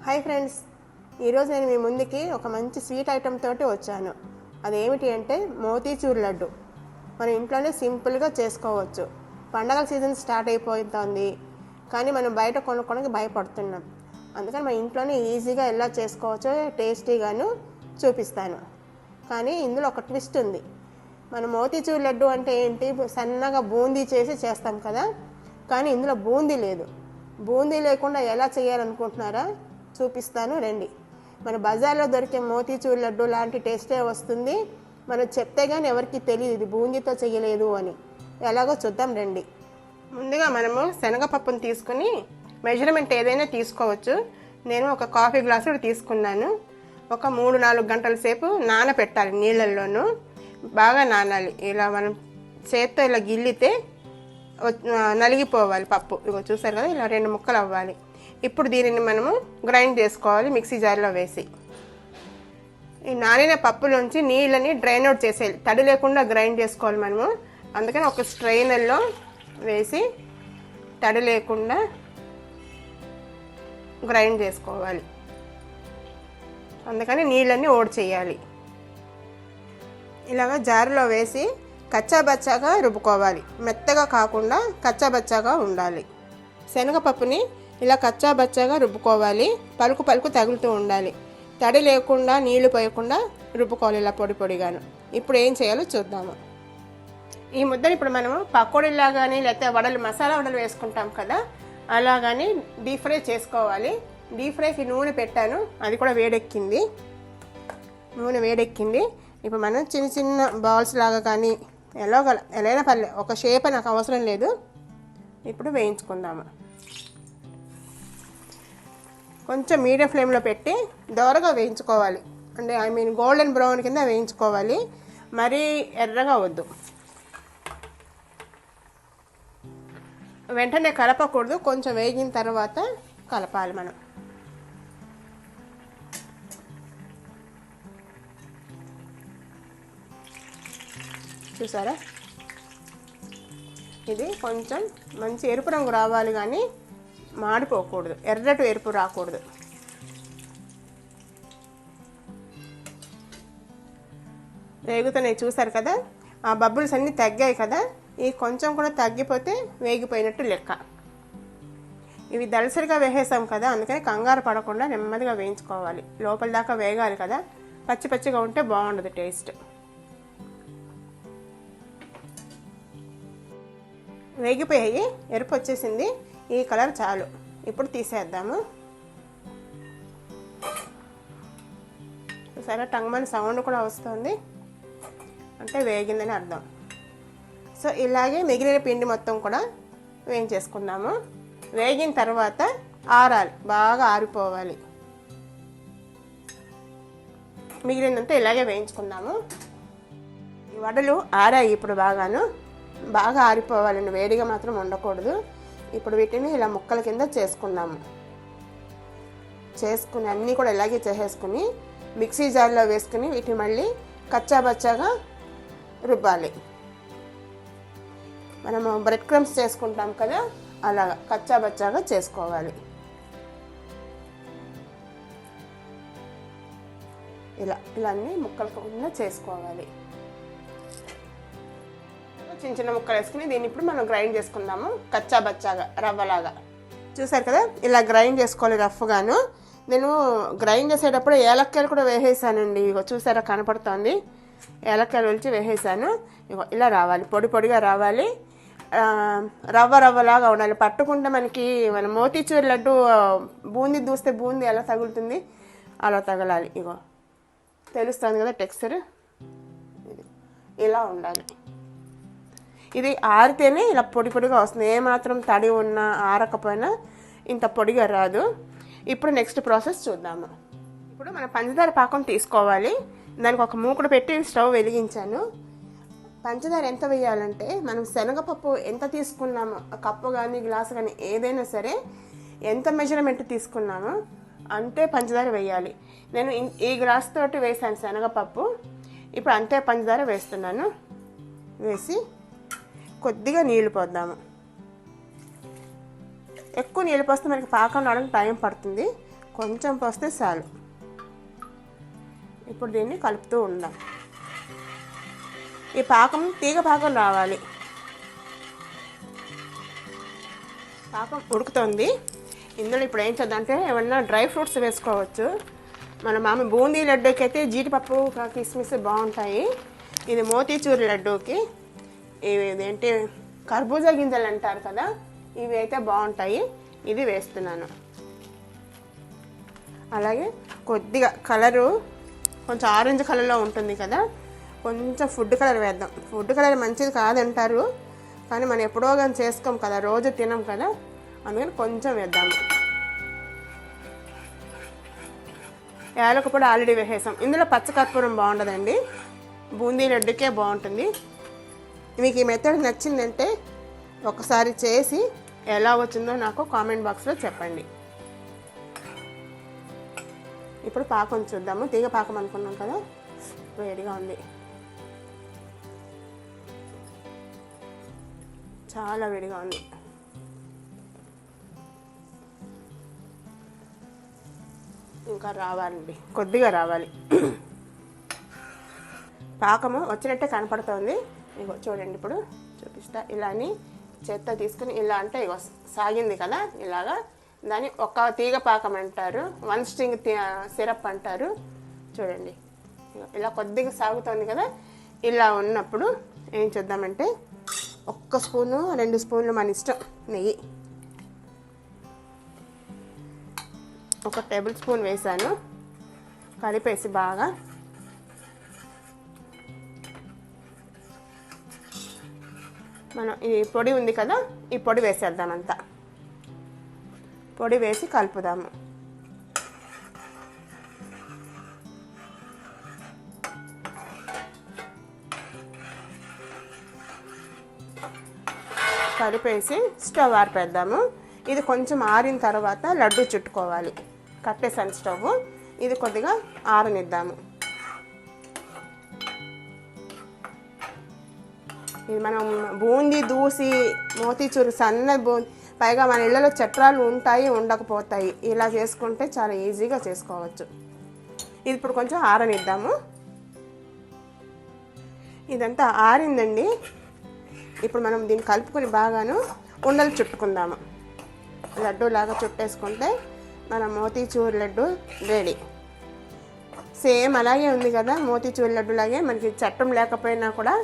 Hi friends, ఈరోజు నేను మీ ముందుకి ఒక మంచి స్వీట్ ఐటెం తోటి వచ్చాను. అదేమిటి అంటే మోతీచూర్ లడ్డు. మనం ఇంట్లోనే సింపుల్గా చేసుకోవచ్చు. పండగల సీజన్ స్టార్ట్ అయిపోతుంది, కానీ మనం బయట కొనుక్కోవడానికి భయపడుతున్నాం. అందుకని మన ఇంట్లోనే ఈజీగా ఎలా చేసుకోవచ్చో టేస్టీగాను చూపిస్తాను. కానీ ఇందులో ఒక ట్విస్ట్ ఉంది. మన మోతీచూర్ లడ్డు అంటే ఏంటి, సన్నగా బూందీ చేసి చేస్తాం కదా, కానీ ఇందులో బూందీ లేదు. బూందీ లేకుండా ఎలా చేయాలనుకుంటున్నారా? చూపిస్తాను రండి. మన బజార్లో దొరికే మోతీచూర్ లడ్డు లాంటి టేస్టే వస్తుంది. మనం చెప్తే కానీ ఎవరికి తెలియదు ఇది బూందీతో చేయలేదు అని. ఎలాగో చూద్దాం రండి. ముందుగా మనము శనగపప్పును తీసుకుని మెజర్మెంట్ ఏదైనా తీసుకోవచ్చు. నేను ఒక కాఫీ గ్లాసు తీసుకున్నాను. ఒక 3-4 గంటల సేపు నానబెట్టాలి నీళ్ళల్లోనూ. బాగా నానాలి. ఇలా మనం చేత్తో ఇలా గిల్లితే నలిగిపోవాలి పప్పు. ఇగో చూసారు కదా, ఇలా 2 ముక్కలు అవ్వాలి. ఇప్పుడు దీనిని మనము గ్రైండ్ చేసుకోవాలి మిక్సీ జార్లో వేసి. ఈ నానిన పప్పులోంచి నీళ్ళని డ్రైన్ అవుట్ చేసేయాలి. తడి లేకుండా గ్రైండ్ చేసుకోవాలి మనము. అందుకని ఒక స్ట్రైనర్లో వేసి తడి లేకుండా గ్రైండ్ చేసుకోవాలి. అందుకని నీళ్ళని ఓడి చేయాలి. ఇలాగ జారులో వేసి కచ్చాబచ్చాగా రుబ్బుకోవాలి. మెత్తగా కాకుండా కచ్చాబచ్చాగా ఉండాలి. శనగపప్పుని ఇలా కచ్చాబచ్చాగా రుబ్బుకోవాలి. పలుకు పలుకు తగులుతూ ఉండాలి. తడి లేకుండా నీళ్లు పోయకుండా రుబ్బుకోవాలి ఇలా పొడి పొడిగాను. ఇప్పుడు ఏం చేయాలో చూద్దాము. ఈ ముద్దని ఇప్పుడు మనము పకోడీలా కానీ లేకపోతే వడలు, మసాలా వడలు వేసుకుంటాం కదా, అలాగని డీప్ ఫ్రై చేసుకోవాలి. డీప్ ఫ్రైకి నూనె పెట్టాను, అది కూడా వేడెక్కింది. నూనె వేడెక్కింది. ఇప్పుడు మనం చిన్న చిన్న బాల్స్ లాగా కానీ ఎలా పర్లేదు, ఒక షేప్ నాకు అవసరం లేదు. ఇప్పుడు వేయించుకుందాము. కొంచెం మీడియం ఫ్లేమ్లో పెట్టి దోరగా వేయించుకోవాలి. అంటే గోల్డెన్ బ్రౌన్ కింద వేయించుకోవాలి. మరీ ఎర్రగా వద్దు. వెంటనే కలపకూడదు, కొంచెం వేగిన తర్వాత కలపాలి మనం. చూసారా, ఇది కొంచెం మంచి ఎరుపు రంగు రావాలి, కానీ మాడిపోకూడదు, ఎర్రటి ఎరుపు రాకూడదు. వేగుతున్నాయి చూసారు కదా, ఆ బబుల్స్ అన్నీ తగ్గాయి కదా. ఈ కొంచెం కూడా తగ్గిపోతే వేగిపోయినట్టు లెక్క. ఇవి దళసరిగా వేసేసాం కదా, అందుకని కంగారు పడకుండా నెమ్మదిగా వేయించుకోవాలి. లోపల దాకా వేగాలి కదా, పచ్చి పచ్చిగా ఉంటే బాగుండదు టేస్ట్. వేగిపోయాయి, ఎరుపు వచ్చేసింది. ఈ కలర్ చాలు. ఇప్పుడు తీసేద్దాము. సరే, టంగమని సౌండ్ కూడా వస్తుంది, అంటే వేగిందని అర్థం. సో ఇలాగే మిగిలిన పిండి మొత్తం కూడా వేయించేసుకుందాము. వేగిన తర్వాత ఆరాలి, బాగా ఆరిపోవాలి. మిగిలినంతా ఇలాగే వేయించుకుందాము. ఈ వడలు ఆరాయి ఇప్పుడు బాగా ఆరిపోవాలండి, వేడిగా మాత్రం ఉండకూడదు. ఇప్పుడు వీటిని ఇలా ముక్కల కింద చేసుకున్నాము. చేసుకుని అన్నీ కూడా ఇలాగే చేసేసుకుని మిక్సీ జార్లో వేసుకుని వీటిని మళ్ళీ కచ్చాబచ్చాగా రుబ్బాలి. మనము బ్రెడ్ క్రమ్స్ చేసుకుంటాం కదా, అలాగా కచ్చాబచ్చాగా చేసుకోవాలి. ఇలా అన్నీ ముక్కల కింద చేసుకోవాలి. చిన్న చిన్న ముక్కలు వేసుకుని దీన్ని ఇప్పుడు మనం గ్రైండ్ చేసుకుందాము కచ్చాబచ్చాగా, రవ్వలాగా. చూసారు కదా, ఇలా గ్రైండ్ చేసుకోవాలి రఫ్గాను. నేను గ్రైండ్ చేసేటప్పుడు ఏలక్కాయలు కూడా వేసేసానండి. ఇగో చూసారా, కనపడుతోంది. ఏలక్కాయలు ఒలిచి వేసేసాను. ఇగో ఇలా రావాలి, పొడి పొడిగా రావాలి. రవ్వలాగా ఉండాలి. పట్టుకుంటే మన మోతీచూర్ లడ్డు బూందీ దూస్తే బూందీ ఎలా తగులుతుంది అలా తగలాలి. ఇగో తెలుస్తుంది కదా టెక్స్చర్, ఇలా ఉండాలి. ఇది ఆరితేనే ఇలా పొడి పొడిగా వస్తుంది. ఏమాత్రం తడి ఉన్నా ఆరకపోయినా ఇంత పొడిగా రాదు. ఇప్పుడు నెక్స్ట్ ప్రాసెస్ చూద్దాము. ఇప్పుడు మనం పంచదార పాకం తీసుకోవాలి. దానికి ఒక మూకుడు పెట్టి స్టవ్ వెలిగించాను. పంచదార ఎంత వేయాలంటే, మనం శనగపప్పు ఎంత తీసుకున్నామో, కప్పు కానీ గ్లాసు కానీ ఏదైనా సరే, ఎంత మెజర్మెంట్ తీసుకున్నామో అంతే పంచదార వేయాలి. నేను ఈ గ్లాస్ తోటి వేసాను శనగపప్పు. ఇప్పుడు అంతే పంచదార వేస్తున్నాను. వేసి కొద్దిగా నీళ్లు పోద్దాము. ఎక్కువ నీళ్ళు పోస్తే మనకి పాకం రావడానికి టైం పడుతుంది. కొంచెం పోస్తే చాలు. ఇప్పుడు దీన్ని కలుపుతూ ఉందాం. ఈ పాకం తీగ పాకం రావాలి. పాకం ఉడుకుతుంది. ఇందులో ఇప్పుడు ఏం చేద్దామంటే ఏమన్నా డ్రై ఫ్రూట్స్ వేసుకోవచ్చు. మన మామూలు బూందీ లడ్డూకి అయితే జీడిపప్పు కిస్మిస్ బాగుంటాయి. ఇది మోతీచూర్ లడ్డూకి ఇదేంటి కర్బూజా గింజలు అంటారు కదా, ఇవి అయితే బాగుంటాయి. ఇది వేస్తున్నాను. అలాగే కొద్దిగా కలరు కొంచెం ఆరెంజ్ కలర్లో ఉంటుంది కదా, కొంచెం ఫుడ్ కలర్ వేద్దాం. ఫుడ్ కలర్ మంచిది కాదంటారు, కానీ మనం ఎప్పుడో కానీ చేసుకోం కదా, రోజు తినం కదా, అందుకని కొంచెం వేద్దాము. యాలక పొడి ఆల్రెడీ వేసేసాం. ఇందులో పచ్చకర్పూరం బాగుండదండి, బూందీ లడ్డుకే బాగుంటుంది. మీకు ఈ మెథడ్ నచ్చిందంటే ఒకసారి చేసి ఎలా వచ్చిందో నాకు కామెంట్ బాక్స్లో చెప్పండి. ఇప్పుడు పాకం చూద్దాము. తీగ పాకం అనుకున్నాం కదా, వేడిగా ఉంది, చాలా వేడిగా ఉంది. ఇంకా రావాలండి, కొద్దిగా రావాలి. పాకము వచ్చినట్టే కనపడుతుంది. ఇగో చూడండి, ఇప్పుడు చూపిస్తా. ఇలాని చేత్తో తీసుకుని ఇలా అంటే ఇగో సాగింది కదా, ఇలాగా దాన్ని ఒక తీగ పాకం అంటారు, వన్ స్ట్రింగ్ సిరప్ అంటారు. చూడండి ఇలా కొద్దిగా సాగుతుంది కదా, ఇలా ఉన్నప్పుడు ఏం చేద్దామంటే 1 స్పూను 2 స్పూన్లు మన ఇష్టం నెయ్యి, 1 టేబుల్ స్పూన్ వేసాను. కలిపేసి బాగా మనం ఈ పొడి ఉంది కదా, ఈ పొడి వేసేద్దామంతా. పొడి వేసి కలుపుదాము. కలిపేసి స్టవ్ ఆర్పేద్దాము. ఇది కొంచెం ఆరిన తర్వాత లడ్డు చుట్టుకోవాలి. కట్టేసాను స్టవ్. ఇది కొద్దిగా ఆరనిద్దాము. ఇది మనం బూందీ దూసి మోతీచూరు సన్న పైగా మన ఇళ్ళలో చట్రాలు ఉంటాయి, ఉండకపోతాయి. ఇలా చేసుకుంటే చాలా ఈజీగా చేసుకోవచ్చు. ఇది ఇప్పుడు కొంచెం ఆరనిద్దాము. ఇదంతా ఆరిందండి. ఇప్పుడు మనం దీన్ని కలుపుకొని బాగాను ఉండలు చుట్టుకుందాము. లడ్డు లాగా చుట్టేసుకుంటే మన మోతీచూర్ లడ్డు రెడీ. సేమ్ అలాగే ఉంది కదా, మోతీచూర్ లడ్డు లాగే మనకి చట్టం లేకపోయినా కూడా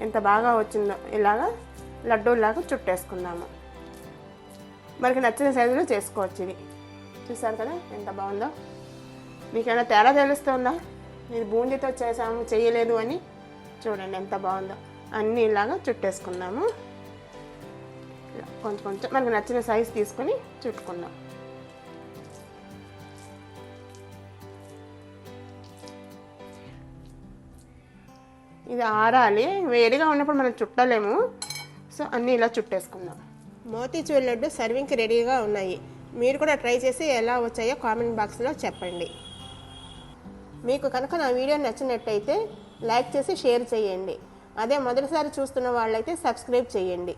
ఎంత బాగా వచ్చిందో. ఇలాగా లడ్డూలాగా చుట్టేసుకుందాము. మనకి నచ్చిన సైజులో చేసుకోవచ్చు. ఇది చూసారు కదా ఎంత బాగుందో. మీకేమైనా తేడా తెలుస్తుందా? ఇది బూందీతో చేసాము చేయలేదు అని. చూడండి ఎంత బాగుందో. అన్నీ ఇలాగా చుట్టేసుకుందాము. కొంచెం కొంచెం మనకు నచ్చిన సైజు తీసుకొని చుట్టుకుందాం. ఇది ఆరాలి, వేడిగా ఉన్నప్పుడు మనం చుట్టలేము. సో అన్నీ ఇలా చుట్టేసుకుందాం. మోతీచూర్ లడ్డు సర్వింగ్కి రెడీగా ఉన్నాయి. మీరు కూడా ట్రై చేసి ఎలా వచ్చాయో కామెంట్ బాక్స్లో చెప్పండి. మీకు కనుక నా వీడియో నచ్చినట్టయితే లైక్ చేసి షేర్ చేయండి. అదే మొదటిసారి చూస్తున్న వాళ్ళైతే సబ్స్క్రైబ్ చేయండి.